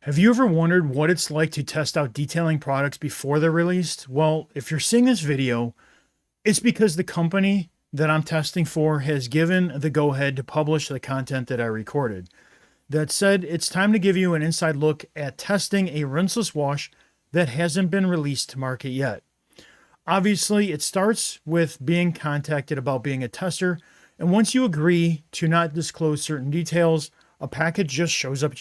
Have you ever wondered what it's like to test out detailing products before they're released? Well, if you're seeing this video, it's because the company that I'm testing for has given the go-ahead to publish the content that I recorded. That said, it's time to give you an inside look at testing a rinseless wash that hasn't been released to market yet. Obviously, it starts with being contacted about being a tester, and once you agree to not disclose certain details, a package just shows up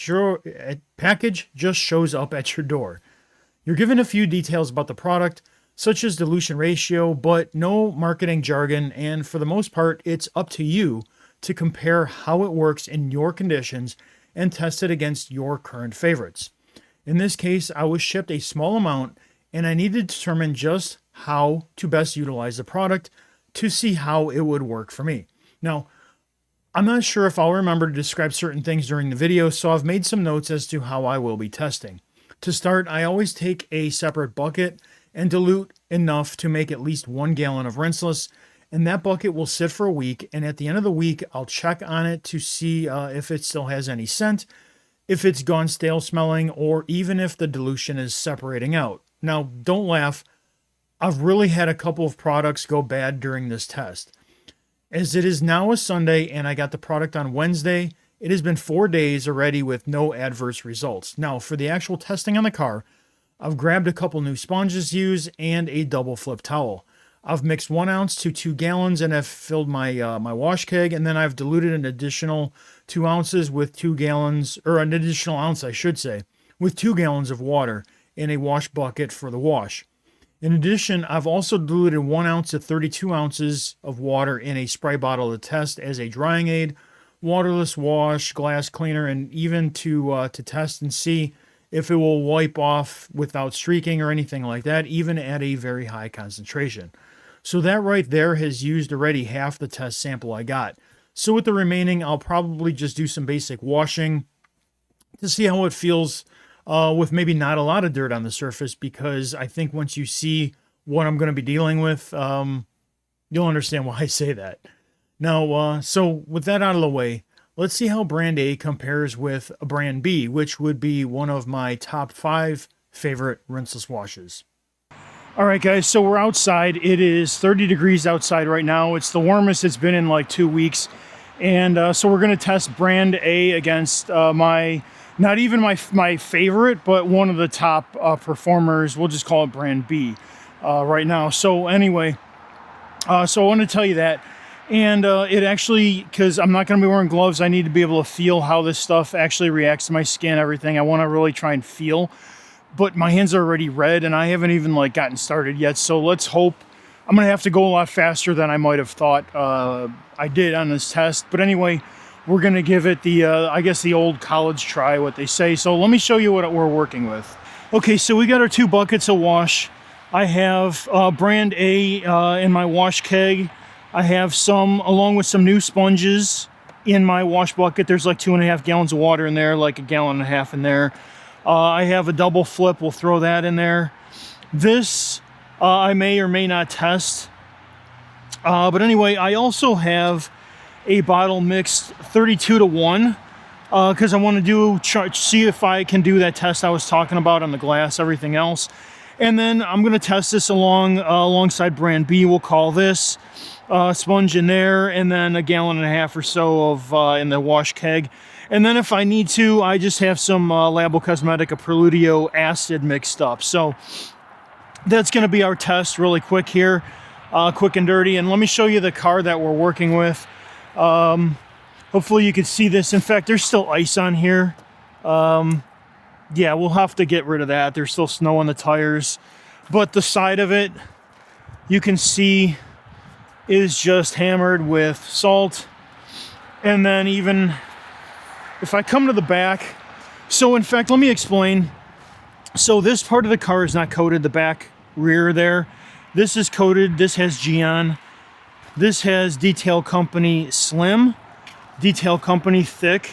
at your door. You're given a few details about the product, such as dilution ratio, but no marketing jargon, and for the most part, it's up to you to compare how it works in your conditions and test it against your current favorites. In this case, I was shipped a small amount, and I needed to determine just how to best utilize the product to see how it would work for me. Now, I'm not sure if I'll remember to describe certain things during the video, so I've made some notes as to how I will be testing. To start, I always take a separate bucket and dilute enough to make at least 1 gallon of rinseless, and that bucket will sit for a week, and at the end of the week, I'll check on it to see if it still has any scent, if it's gone stale smelling, or even if the dilution is separating out. Now, don't laugh. I've really had a couple of products go bad during this test. As it is now a Sunday and I got the product on Wednesday, it has been 4 days already with no adverse results. Now, for the actual testing on the car, I've grabbed a couple new sponges to use and a double flip towel. I've mixed 1 ounce to 2 gallons and have filled my my wash keg, and then I've diluted an additional 2 ounces with 2 gallons, or an additional ounce, I should say, with 2 gallons of water in a wash bucket for the wash. In addition, I've also diluted 1 ounce to 32 ounces of water in a spray bottle to test as a drying aid, waterless wash, glass cleaner, and even to test and see if it will wipe off without streaking or anything like that, even at a very high concentration. So that right there has used already half the test sample I got. So with the remaining, I'll probably just do some basic washing to see how it feels with maybe not a lot of dirt on the surface, because I think once you see what I'm going to be dealing with, you'll understand why I say that. Now, so with that out of the way, let's see how brand A compares with brand B, which would be one of my top 5 favorite rinseless washes. All right, guys, so we're outside. It is 30 degrees outside right now. It's the warmest it's been in like 2 weeks. And so we're going to test brand A against not even my favorite, but one of the top performers. We'll just call it brand B right now. So anyway, so I want to tell you that. And it actually, because I'm not going to be wearing gloves, I need to be able to feel how this stuff actually reacts to my skin, everything. I want to really try and feel. But my hands are already red, and I haven't even like gotten started yet. So let's hope. I'm going to have to go a lot faster than I might have thought I did on this test. But anyway, we're going to give it the, I guess, the old college try, what they say. So let me show you what we're working with. Okay, so we got our 2 buckets of wash. I have brand A in my wash keg. I have some, along with some new sponges in my wash bucket. There's like 2.5 gallons of water in there, like 1.5 gallons in there. I have a double flip. We'll throw that in there. This I may or may not test. But anyway, I also have a bottle mixed 32 to 1 because I want to see if I can do that test I was talking about on the glass, everything else. And then I'm going to test this alongside brand B. We'll call this sponge in there, and then 1.5 gallons or so of in the wash keg. And then if I need to, I just have some Labo Cosmetica Preludio acid mixed up. So that's going to be our test really quick here, quick and dirty. And let me show you the car that we're working with. Hopefully you can see this. In fact, there's still ice on here. Yeah, we'll have to get rid of that. There's still snow on the tires. But the side of it, you can see, is just hammered with salt. And then even if I come to the back, so in fact, let me explain. So this part of the car is not coated, the back rear there. This is coated, this has Geon. This has Detail Company Slim, Detail Company Thick,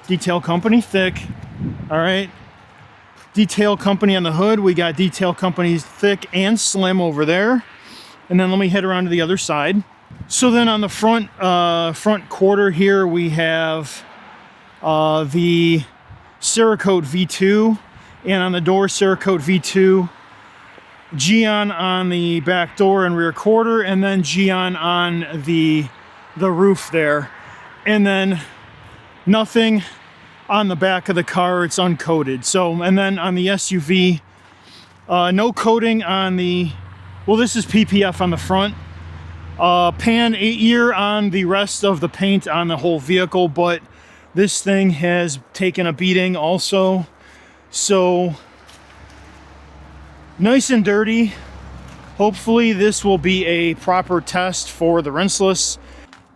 Detail Company Thick, all right. Detail Company on the hood, we got Detail Company Thick and Slim over there. And then let me head around to the other side. So then on the front quarter here, we have the Cerakote V2, and on the door Cerakote V2, Geon on the back door and rear quarter, and then Geon on the roof there, and then nothing on the back of the car. It's uncoated. So, and then on the SUV, no coating on the, well, this is PPF on the front, Pan 8-year on the rest of the paint on the whole vehicle, but this thing has taken a beating also. So nice and dirty. Hopefully this will be a proper test for the rinseless.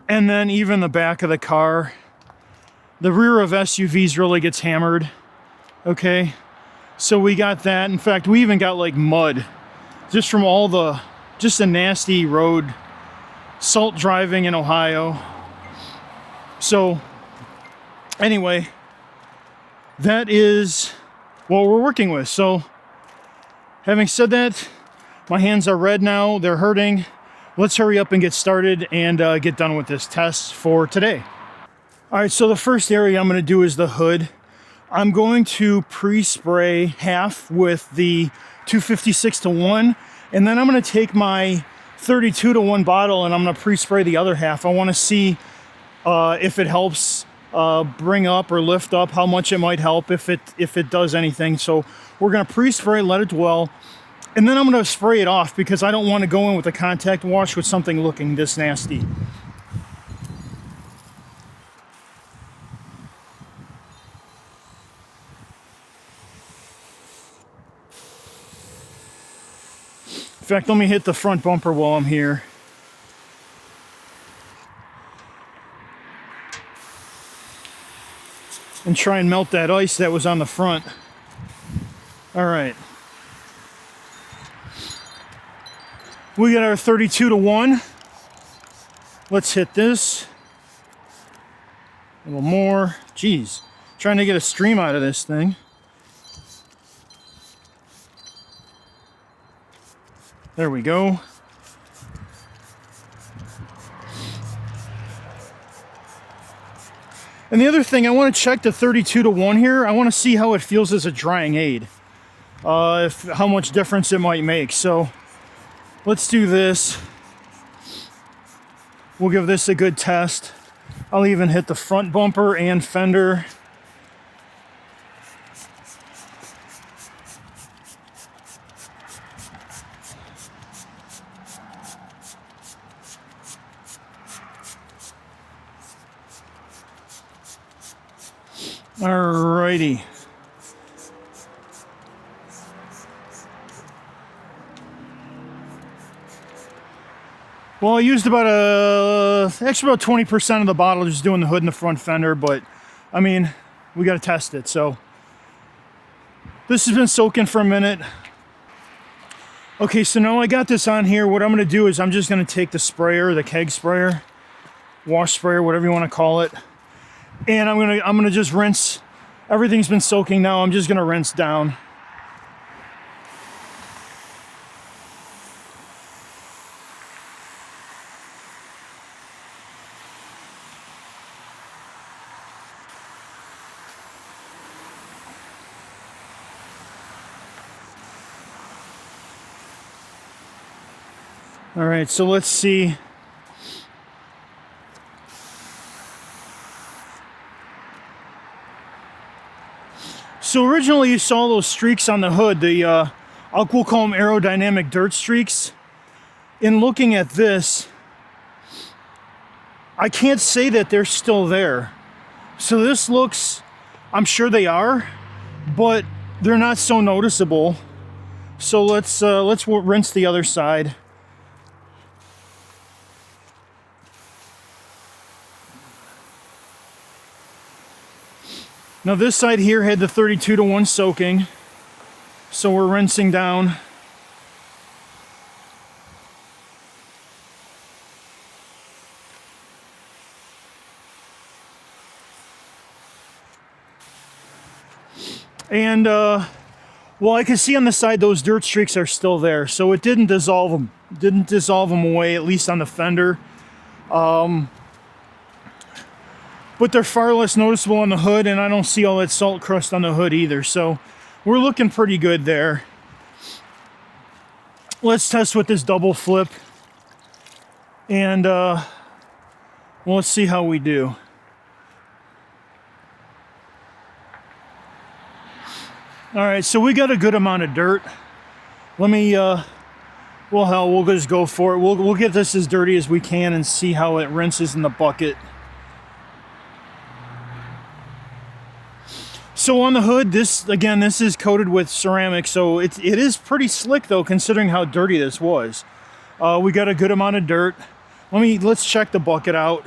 And then even the back of the car, the rear of SUVs really gets hammered. Okay, so we got that. In fact, we even got like mud just from all the, just a nasty road, salt driving in Ohio. So anyway, that is what we're working with. So having said that, my hands are red now, they're hurting. Let's hurry up and get started and get done with this test for today. All right, so the first area I'm gonna do is the hood. I'm going to pre-spray half with the 256-1, and then I'm gonna take my 32-1 bottle and I'm gonna pre-spray the other half. I wanna see if it helps bring up or lift up, how much it might help, if it does anything. So we're gonna pre-spray, let it dwell, and then I'm gonna spray it off because I don't wanna go in with a contact wash with something looking this nasty. In fact, let me hit the front bumper while I'm here. And try and melt that ice that was on the front. All right. We got our 32-1. Let's hit this. A little more. Jeez. Trying to get a stream out of this thing. There we go. And the other thing, I want to check the 32-1 here. I want to see how it feels as a drying aid. How much difference it might make. So let's do this. We'll give this a good test. I'll even hit the front bumper and fender. Alrighty. Well, I used about actually about 20% of the bottle just doing the hood and the front fender, but I mean, we got to test it. So this has been soaking for a minute. Okay, so now I got this on here. What I'm going to do is I'm just going to take the sprayer, the keg sprayer, wash sprayer, whatever you want to call it. And I'm gonna just rinse. Everything's been soaking now. I'm just gonna rinse down. All right, so let's see. So originally you saw those streaks on the hood, we'll call them aerodynamic dirt streaks. In looking at this, I can't say that they're still there. So this looks, I'm sure they are, but they're not so noticeable. So let's rinse the other side. Now this side here had the 32-1 soaking, so we're rinsing down. And well, I can see on the side those dirt streaks are still there, so it didn't dissolve them away, at least on the fender. But but they're far less noticeable on the hood, and I don't see all that salt crust on the hood either, so we're looking pretty good there. Let's test with this double flip, and well, let's see how we do. All right, so we got a good amount of dirt. Let me, well, hell, we'll just go for it. We'll get this as dirty as we can and see how it rinses in the bucket. So on the hood, this is coated with ceramic, so it is pretty slick though, considering how dirty this was. We got a good amount of dirt. Let's check the bucket out.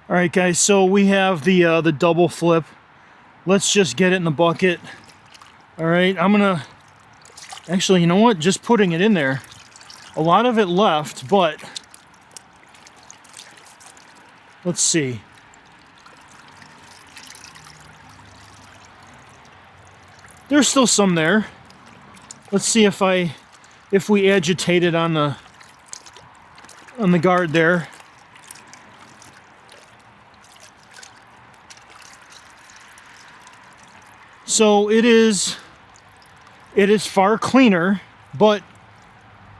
All right, guys, so we have the double flip. Let's just get it in the bucket. All right, I'm gonna, actually, you know what? Just putting it in there. A lot of it left, but let's see. There's still some there. Let's see if we agitate it on the guard there. So it is far cleaner, but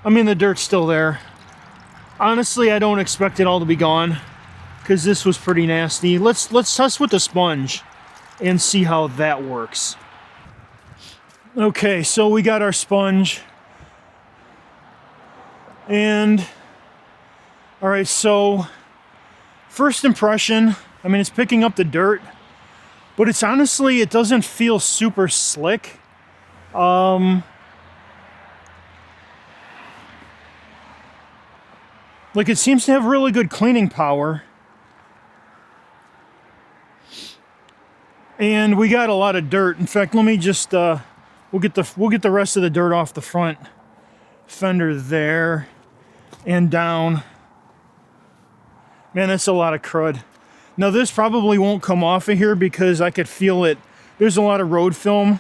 I mean the dirt's still there. Honestly, I don't expect it all to be gone because this was pretty nasty. Let's test with the sponge and see how that works. Okay, so we got our sponge, and all right, so first impression, I mean, it's picking up the dirt, but it's honestly, it doesn't feel super slick. Like, it seems to have really good cleaning power. And we got a lot of dirt. In fact, let me just we'll get the rest of the dirt off the front fender there and down. Man, that's a lot of crud. Now this probably won't come off of here because I could feel it. There's a lot of road film,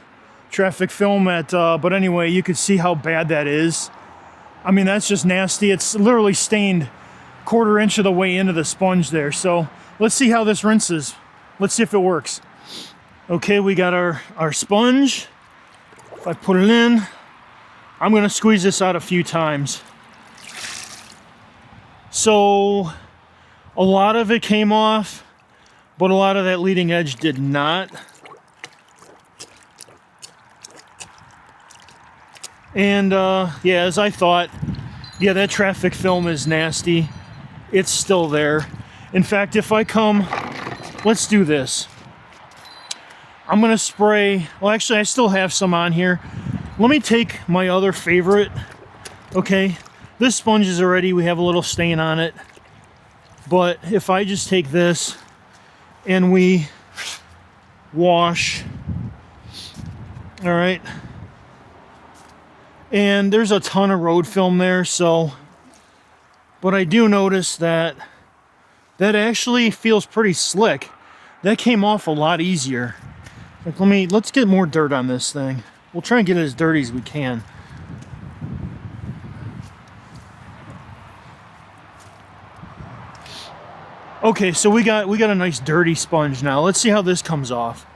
traffic film but anyway, you could see how bad that is. I mean, that's just nasty. It's literally stained 1/4 inch of the way into the sponge there. So let's see how this rinses. Let's see if it works. Okay, we got our sponge. If I put it in, I'm gonna squeeze this out a few times. So a lot of it came off, but a lot of that leading edge did not. And yeah, as I thought, yeah, that traffic film is nasty. It's still there. In fact, if I come, let's do this. I'm gonna spray, well actually I still have some on here. Let me take my other favorite. Okay, this sponge is already, we have a little stain on it. But if I just take this and we wash, all right, and there's a ton of road film there, so, but I do notice that actually feels pretty slick. That came off a lot easier. Like, let's get more dirt on this thing. We'll try and get it as dirty as we can. Okay, so we got a nice dirty sponge now. Let's see how this comes off.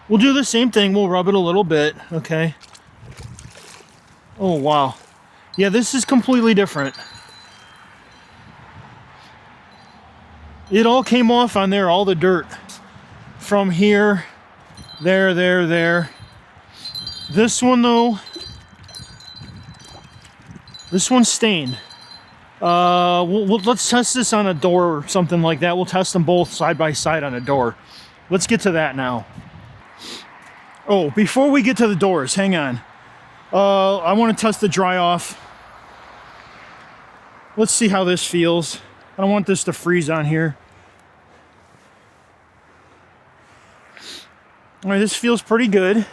We'll do the same thing. We'll rub it a little bit, okay? Oh, wow. Yeah, this is completely different. It all came off on there, all the dirt. From here, there. This one, though, this one's stained. Let's test this on a door or something like that. We'll test them both side by side on a door. Let's get to that now. Oh, before we get to the doors, hang on. I want to test the dry off. Let's see how this feels. I don't want this to freeze on here. All right, this feels pretty good.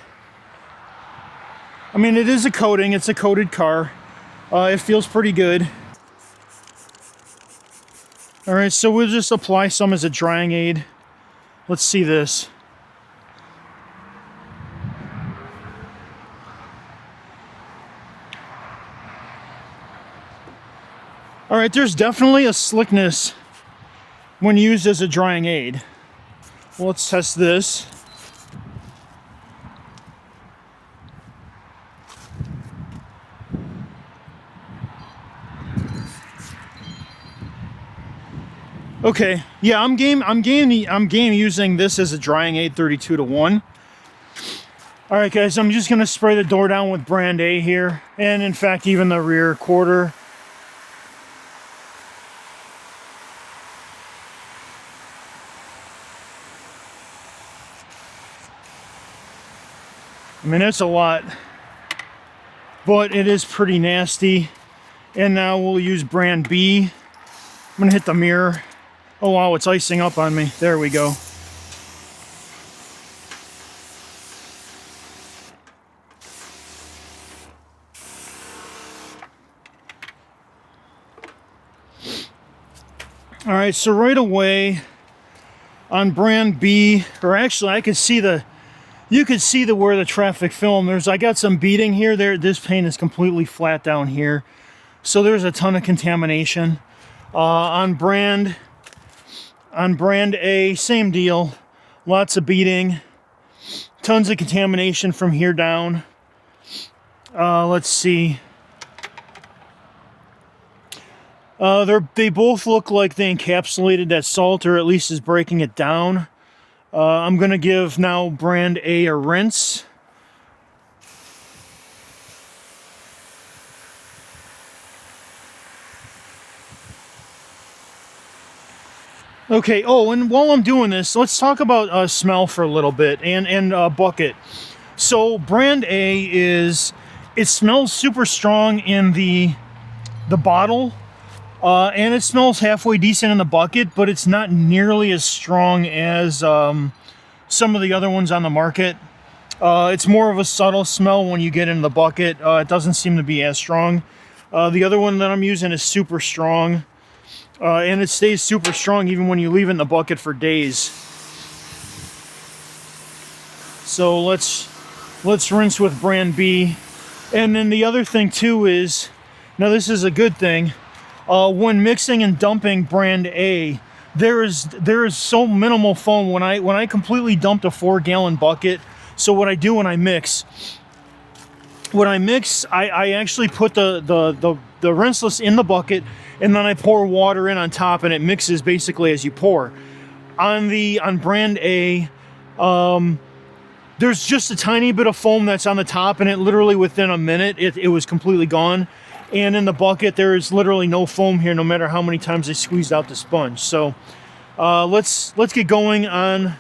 I mean, it is a coating. It's a coated car. It feels pretty good. All right, so we'll just apply some as a drying aid. Let's see this. All right, there's definitely a slickness when used as a drying aid. Well, let's test this. Okay, yeah, I'm game using this as a drying aid 32-to-1. All right, guys, I'm just gonna spray the door down with brand A here, and in fact, even the rear quarter. I mean, it's a lot, but it is pretty nasty. And now we'll use brand B. I'm gonna hit the mirror. Oh wow, it's icing up on me. There we go. All right, so right away on brand B, or actually I could see you could see where the traffic film. I got some beading here. This paint is completely flat down here. So there's a ton of contamination. On brand A, same deal. Lots of beading. Tons of contamination from here down. Let's see. They both look like they encapsulated that salt, or at least is breaking it down. I'm going to give now brand A a rinse. Okay, oh, and while I'm doing this, let's talk about smell for a little bit, and bucket. So brand A it smells super strong in the bottle, and it smells halfway decent in the bucket, but it's not nearly as strong as some of the other ones on the market. It's more of a subtle smell when you get into the bucket. It doesn't seem to be as strong. The other one that I'm using is super strong. And it stays super strong even when you leave it in the bucket for days. So let's rinse with brand B. And then the other thing too is, now this is a good thing, when mixing and dumping brand A, there is so minimal foam. When I completely dumped a 4-gallon bucket, so what I do when I mix, I actually put the rinseless in the bucket, and then I pour water in on top, and it mixes basically as you pour. On brand A, there's just a tiny bit of foam that's on the top, and it literally within a minute it was completely gone. And in the bucket, there is literally no foam here, no matter how many times I squeezed out the sponge. So let's get going on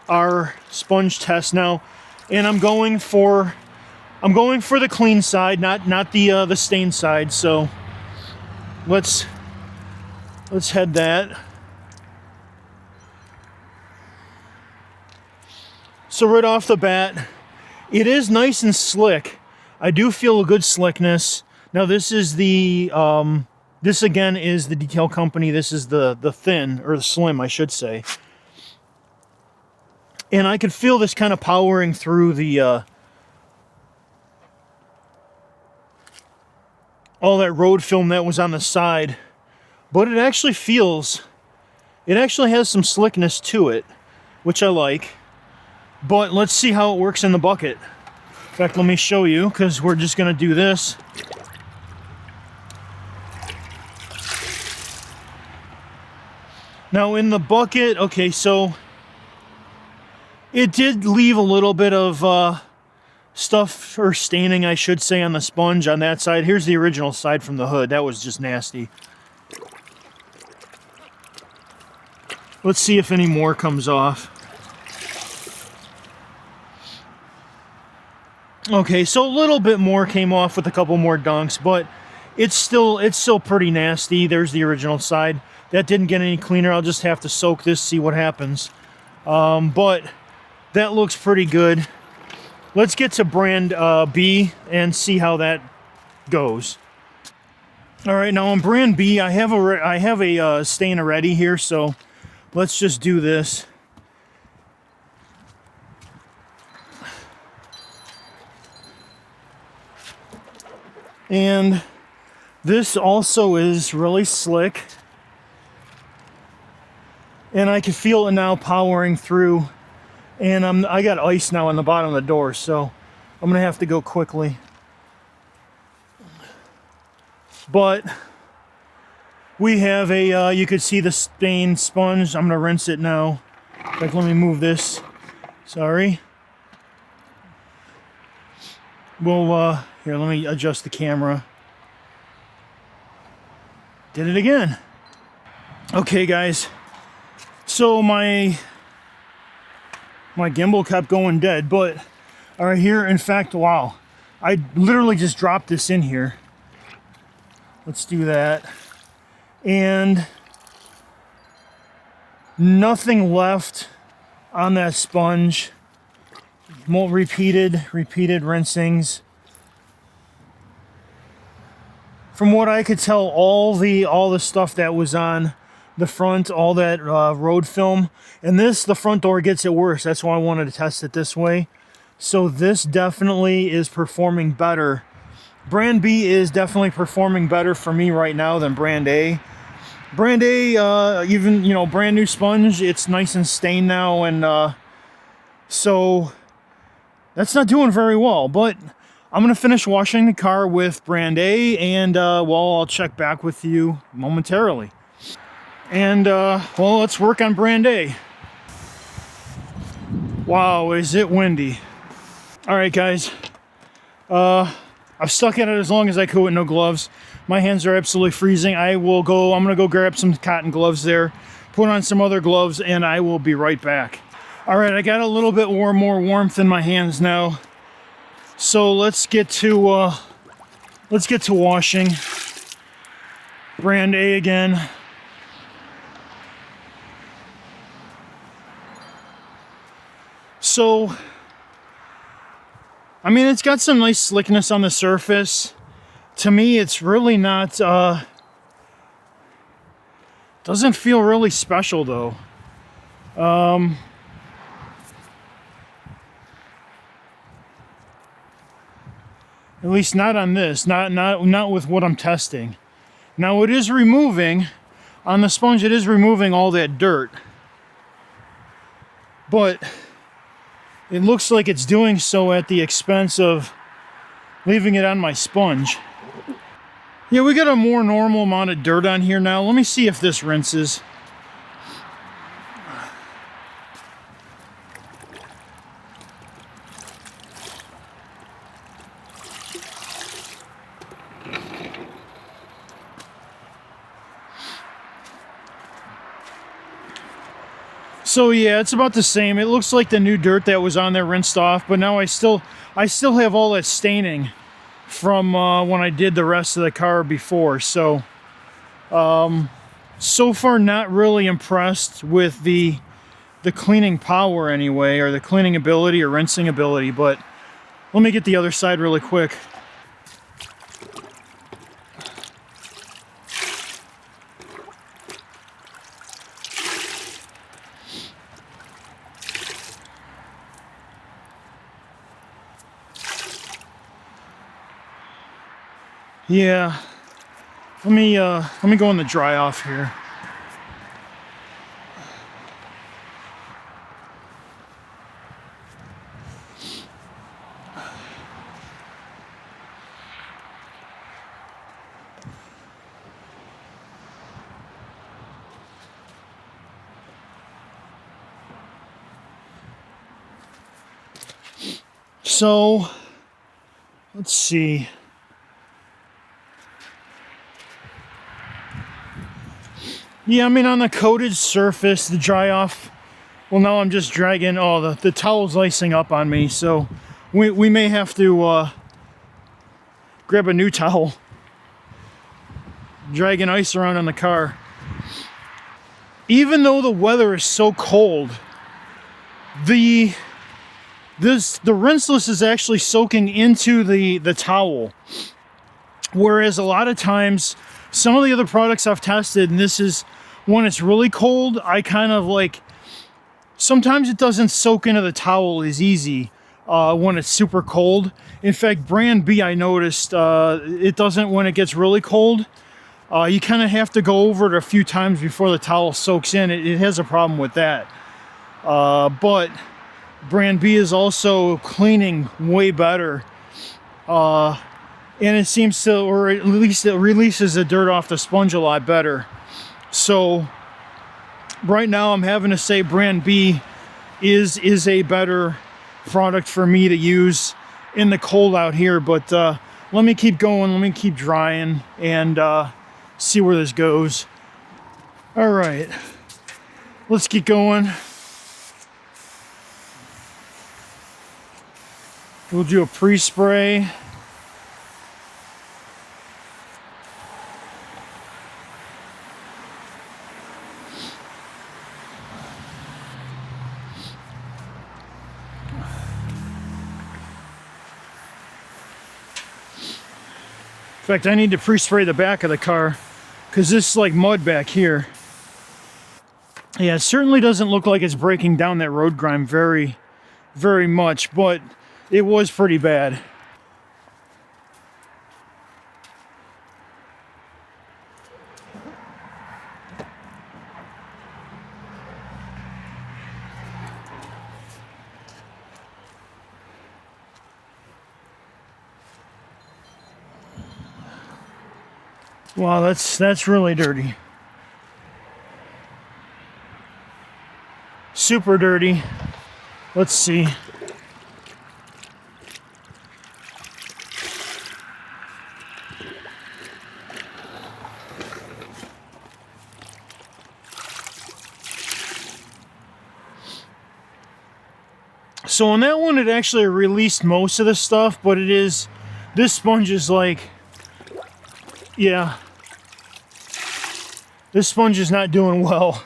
our sponge test now, and I'm going for the clean side, not the stain side. So let's head that. So right off the bat, it is nice and slick. I do feel a good slickness. Now this is this again is the Detail Company. This is the thin, or the slim, I should say. And I can feel this kind of powering through the all that road film that was on the side. But it actually has some slickness to it, which I like. But let's see how it works in the bucket. In fact, let me show you, because we're just going to do this. Now in the bucket, okay, so it did leave a little bit of stuff, or staining, I should say, on the sponge on that side. Here's the original side from the hood. That was just nasty. Let's see if any more comes off. Okay, so a little bit more came off with a couple more dunks, but it's still pretty nasty. There's the original side. That didn't get any cleaner. I'll just have to soak this, see what happens. But that looks pretty good. Let's get to brand B and see how that goes. All right, now on brand B, I have a stain already here, so let's just do this. And this also is really slick. and I can feel it now powering through. And I got ice now on the bottom of the door, so I'm gonna have to go quickly. But we have a, you could see the stain sponge. I'm gonna rinse it now. Like, let me move this. Sorry. Well, here, let me adjust the camera. Did it again. Okay, guys. So my gimbal kept going dead, but right here, in fact, wow. I literally just dropped this in here. Let's do that. And nothing left on that sponge. More repeated rinsings. From what I could tell, all the stuff that was on the front, all that road film, and the front door gets it worse. That's why I wanted to test it this way. So this definitely is performing better. Brand B is definitely performing better for me right now than Brand A. Brand A, even, you know, brand new sponge, it's nice and stained now, and so that's not doing very well. But I'm gonna finish washing the car with Brand A, and well, I'll check back with you momentarily. And well, let's work on Brand A. Wow, is it windy. All right, guys. I've stuck at it as long as I could with no gloves. My hands are absolutely freezing. I'm gonna go grab some cotton gloves there, put on some other gloves, and I will be right back. All right, I got a little bit more warmth in my hands now. So let's get to washing Brand A again. So, I mean, it's got some nice slickness on the surface. To me, it's really not, doesn't feel really special though. At least not on this, not with what I'm testing. Now it is removing, on the sponge it is removing all that dirt. But it looks like it's doing so at the expense of leaving it on my sponge. Yeah, we got a more normal amount of dirt on here now. Let me see if this rinses. So yeah, it's about the same. It looks like the new dirt that was on there rinsed off, but now I still have all that staining from when I did the rest of the car before. So so far not really impressed with the cleaning power anyway, or the cleaning ability or rinsing ability, but let me get the other side really quick. Yeah, let me go in the dry off here. So, let's see. Yeah, I mean, on the coated surface, the dry off, well, now I'm just dragging, the towel's icing up on me, so we may have to grab a new towel. Dragging ice around on the car. Even though the weather is so cold, the rinseless is actually soaking into the towel. Whereas a lot of times, some of the other products I've tested, and this is when it's really cold, I kind of like, sometimes it doesn't soak into the towel as easy when it's super cold. In fact, Brand B, I noticed, it doesn't when it gets really cold. You kind of have to go over it a few times before the towel soaks in. It has a problem with that. But brand B is also cleaning way better. And it seems to, or at least it releases the dirt off the sponge a lot better. So right now I'm having to say brand B is a better product for me to use in the cold out here. But let me keep going, let me keep drying, and see where this goes. All right, let's get going. We'll do a pre-spray. In fact, I need to pre-spray the back of the car because this is like mud back here. Yeah, it certainly doesn't look like it's breaking down that road grime very, very much, but it was pretty bad. Wow, that's really dirty. Super dirty. Let's see. So on that one, it actually released most of the stuff, but this sponge is like, yeah, this sponge is not doing well.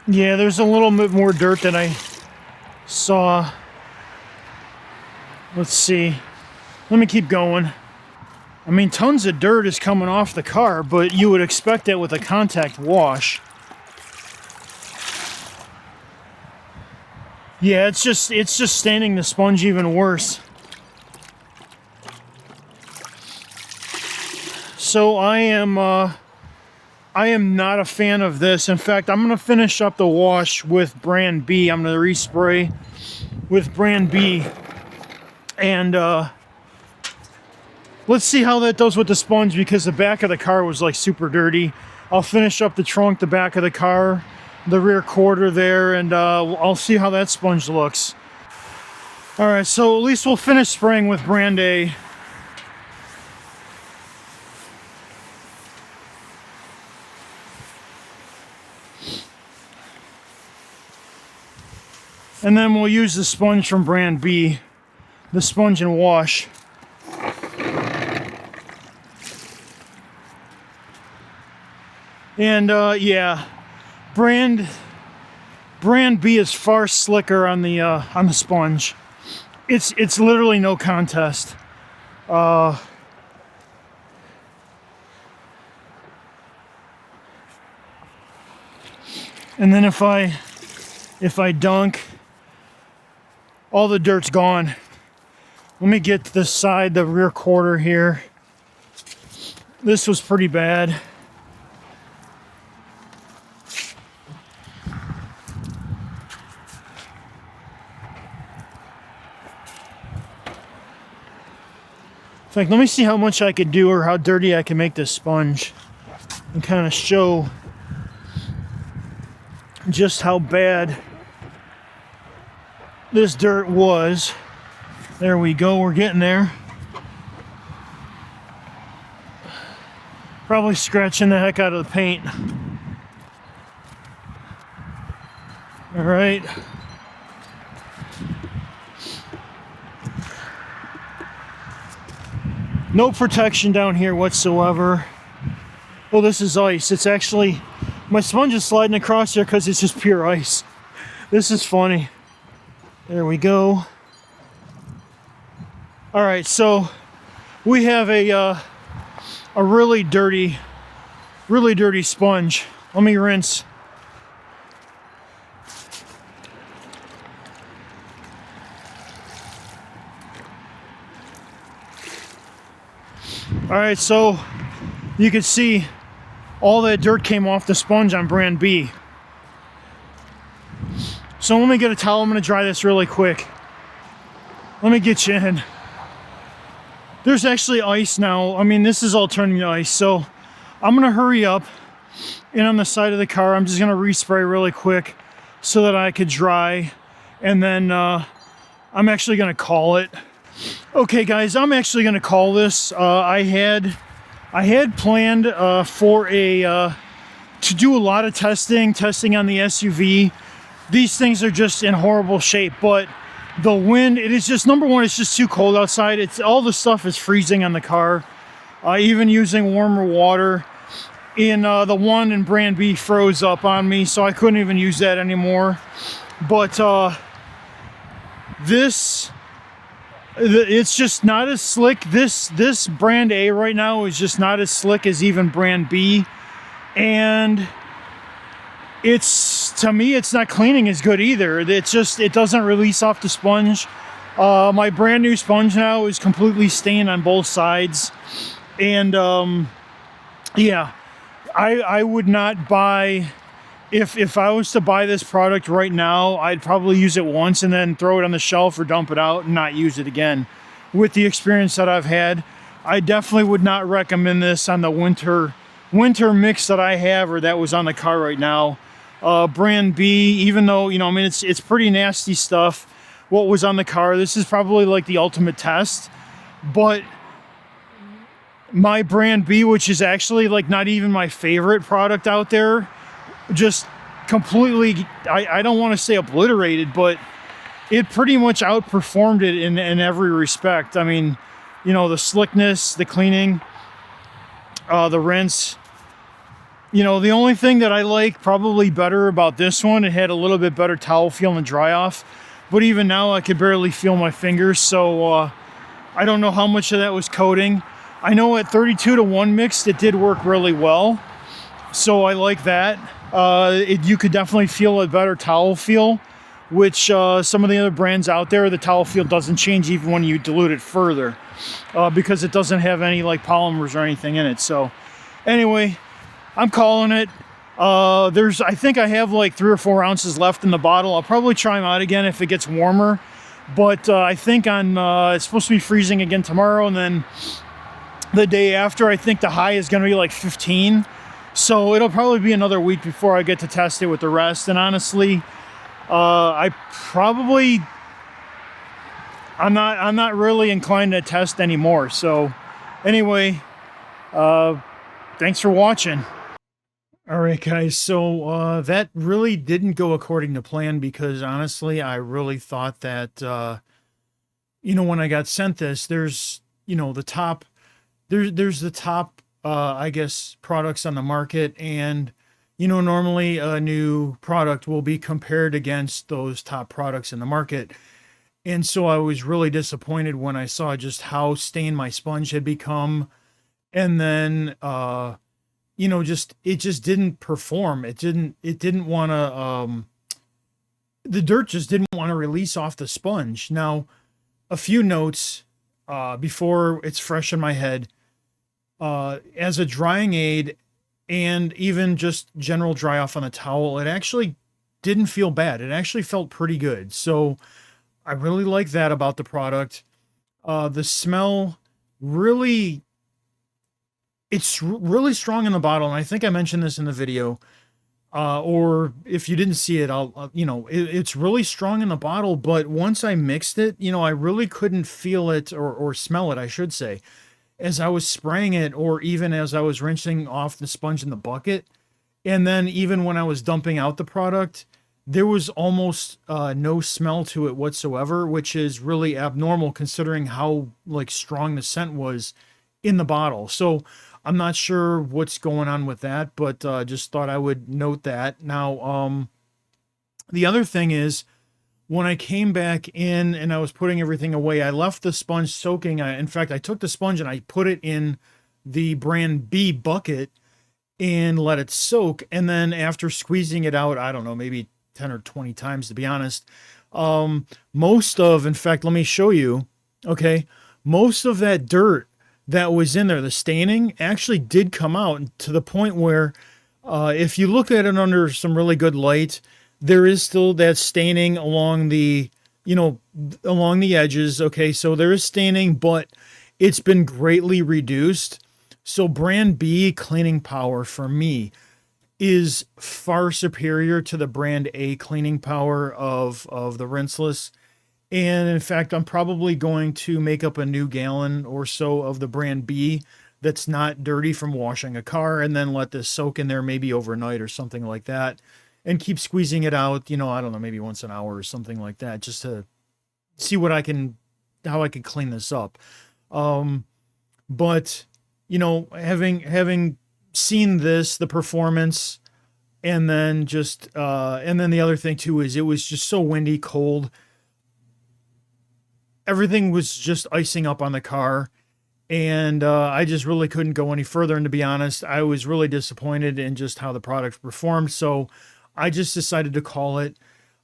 Yeah, there's a little bit more dirt than I saw. Let's see. Let me keep going. I mean, tons of dirt is coming off the car, but you would expect that with a contact wash. Yeah, it's just staining the sponge even worse. So I am not a fan of this. In fact, I'm going to finish up the wash with brand B. I'm going to respray with brand B. And let's see how that does with the sponge, because the back of the car was like super dirty. I'll finish up the trunk, the back of the car, the rear quarter there, and I'll see how that sponge looks. All right, so at least we'll finish spraying with brand A. And then we'll use the sponge from brand B, the sponge and wash. And yeah, brand B is far slicker on the sponge. It's literally no contest. And then if I dunk, all the dirt's gone. Let me get this side, the rear quarter here. This was pretty bad. In fact, let me see how much I could do, or how dirty I can make this sponge, and kind of show just how bad this dirt was. There we go, we're getting there. Probably scratching the heck out of the paint. All right. No protection down here whatsoever. Oh, this is ice. It's actually My sponge is sliding across there because it's just pure ice. This is funny. There we go. All right, so we have a really dirty sponge. Let me rinse. All right, so you can see all that dirt came off the sponge on brand B. So let me get a towel. I'm going to dry this really quick. Let me get you in. There's actually ice now. I mean, this is all turning to ice. So I'm going to hurry up. And on the side of the car, I'm just going to respray really quick so that I could dry. And then I'm actually going to call it. Okay, guys, I'm actually going to call this. I had planned to do a lot of testing on the SUV. These things are just in horrible shape, but the wind, it is just, number one, it's just too cold outside. It's all the stuff is freezing on the car. Even using warmer water in the one in brand B froze up on me, so I couldn't even use that anymore. But it's just not as slick. This brand A right now is just not as slick as even brand B, and to me it's not cleaning as good either. It doesn't release off the sponge. My brand new sponge now is completely stained on both sides, and yeah, I would not buy. If I was to buy this product right now, I'd probably use it once and then throw it on the shelf or dump it out and not use it again. With the experience that I've had, I definitely would not recommend this on the winter mix that I have or that was on the car right now. Brand B, even though, I mean, it's pretty nasty stuff, what was on the car. This is probably like the ultimate test. But my brand B, which is actually like not even my favorite product out there, just completely, I don't want to say obliterated, but it pretty much outperformed it in every respect. I mean, the slickness, the cleaning, the rinse. The only thing that I like probably better about this one, it had a little bit better towel feel and dry off, but even now I could barely feel my fingers, so I don't know how much of that was coating. I know at 32-to-1 mixed it did work really well, so I like that. You could definitely feel a better towel feel, which some of the other brands out there, the towel feel doesn't change even when you dilute it further, because it doesn't have any like polymers or anything in it. So anyway, I'm calling it. I think I have like 3 or 4 ounces left in the bottle. I'll probably try them out again if it gets warmer, but I think it's supposed to be freezing again tomorrow, and then the day after I think the high is going to be like 15. So it'll probably be another week before I get to test it with the rest. And honestly, I'm not really inclined to test anymore. So anyway, thanks for watching. All right, guys. So that really didn't go according to plan, because honestly, I really thought that, when I got sent this, there's the top, there's the top, I guess, products on the market, and normally a new product will be compared against those top products in the market. And so I was really disappointed when I saw just how stained my sponge had become, and then it just didn't perform. It didn't want to the dirt just didn't want to release off the sponge. Now, a few notes before it's fresh in my head. As a drying aid and even just general dry off on a towel, it actually didn't feel bad. It actually felt pretty good. So I really like that about the product. The smell really, it's really strong in the bottle. And I think I mentioned this in the video, or if you didn't see it, it's really strong in the bottle, but once I mixed it, I really couldn't feel it or smell it, I should say, as I was spraying it, or even as I was rinsing off the sponge in the bucket. And then even when I was dumping out the product, there was almost no smell to it whatsoever, which is really abnormal considering how strong the scent was in the bottle. So I'm not sure what's going on with that, but just thought I would note that. Now, the other thing is when I came back in and I was putting everything away, I left the sponge soaking. In fact, I took the sponge and I put it in the brand B bucket and let it soak. And then after squeezing it out, I don't know, maybe 10 or 20 times to be honest, in fact, let me show you. Okay. Most of that dirt that was in there, the staining actually did come out to the point where, if you look at it under some really good light, there is still that staining along the, along the edges. Okay. So there is staining, but it's been greatly reduced. So brand B cleaning power for me is far superior to the brand A cleaning power of the rinseless. And in fact, I'm probably going to make up a new gallon or so of the brand B that's not dirty from washing a car and then let this soak in there maybe overnight or something like that and keep squeezing it out, I don't know, maybe once an hour or something like that just to see how I can clean this up. But having seen this, the performance, and then the other thing too is it was just so windy, cold. Everything was just icing up on the car, and I just really couldn't go any further. And to be honest, I was really disappointed in just how the product performed. So I just decided to call it.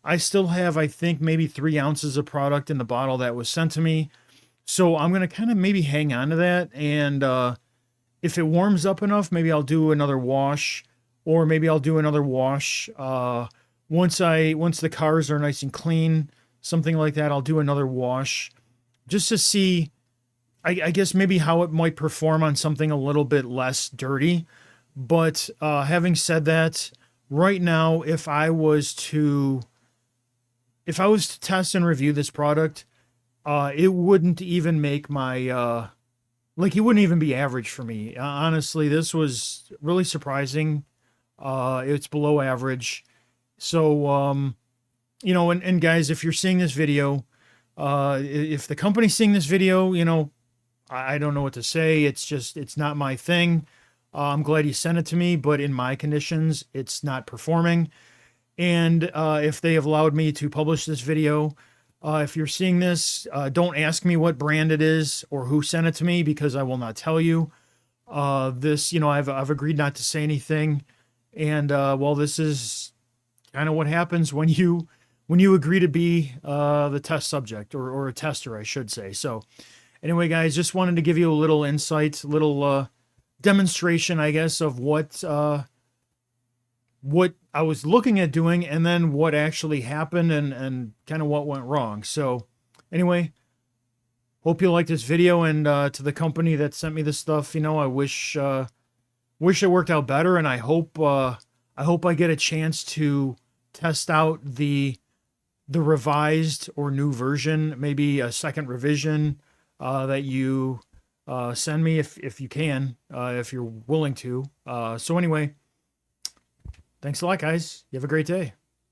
I still have, I think, maybe 3 ounces of product in the bottle that was sent to me. So I'm going to kind of maybe hang on to that. And if it warms up enough, maybe I'll do another wash, or maybe I'll do another wash once the cars are nice and clean, something like that. I'll do another wash just to see, I guess, maybe how it might perform on something a little bit less dirty. But having said that, right now, if I was to test and review this product, it wouldn't even make my it wouldn't even be average for me. Honestly, this was really surprising. It's below average. So, and guys, if you're seeing this video, if the company's seeing this video, I don't know what to say. It's not my thing. I'm glad you sent it to me, but in my conditions, it's not performing. And if they have allowed me to publish this video, if you're seeing this, don't ask me what brand it is or who sent it to me, because I will not tell you. I've agreed not to say anything. And this is kind of what happens when you agree to be the test subject or a tester, I should say. So anyway, guys, just wanted to give you a little insight, little demonstration, I guess, of what I was looking at doing and then what actually happened and kind of what went wrong. So anyway, hope you liked this video, and to the company that sent me this stuff, I wish it worked out better, and I hope I get a chance to test out the revised or new version, maybe a second revision that you send me if you can, if you're willing to. So anyway, thanks a lot, guys. You have a great day.